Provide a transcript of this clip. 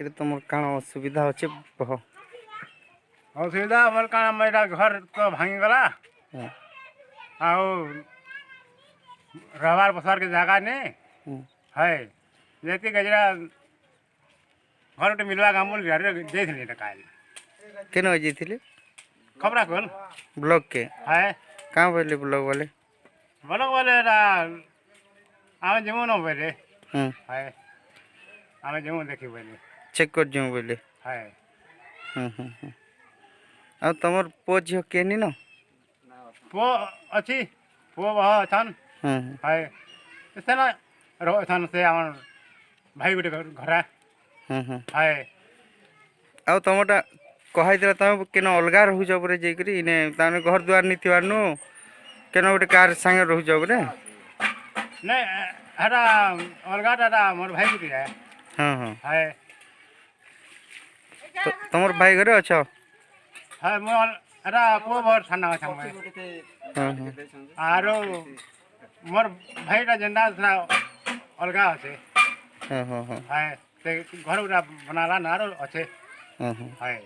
लेकिन तुम कण असुविधा अच्छे कह। असुविधा मोर का मेरा घर तो भांगी गला हाँ, आओ रवार बसार के जगह नहीं हम्म। है जेती गजरा घर उठे मिलवा गामूल घर दे थी नहीं काल केन जाइए खबरा कौन ब्लॉक के है कहाँ बोले ब्लॉक वाले? बोलो बोले आम जमू न बोले है आम जमू देखी बोले चेक कर जो बोले। है आ तुम पो झील केनी न? पो अच्छी पो बह अछन है से ना रो अछन से आम भाई गोटे घर है आ तुमटा कही तुम केन अलग रोच बोले जाकरी इने ताने घर द्वार नहीं थी नु केन गोटे कार संगे रोच बोले? नहीं हरा अलगा टाटा मोर भाई गोटे है हाँ हाँ है तुम भाई घरे अच्छा? है मोर हरा पो बहुत ठंडा अच्छा हाँ हाँ आरो मोर भाईटा जेंडा था अलगा अच्छे हाँ हाँ हाँ है घर बनाला ना अच्छे हाँ हाँ है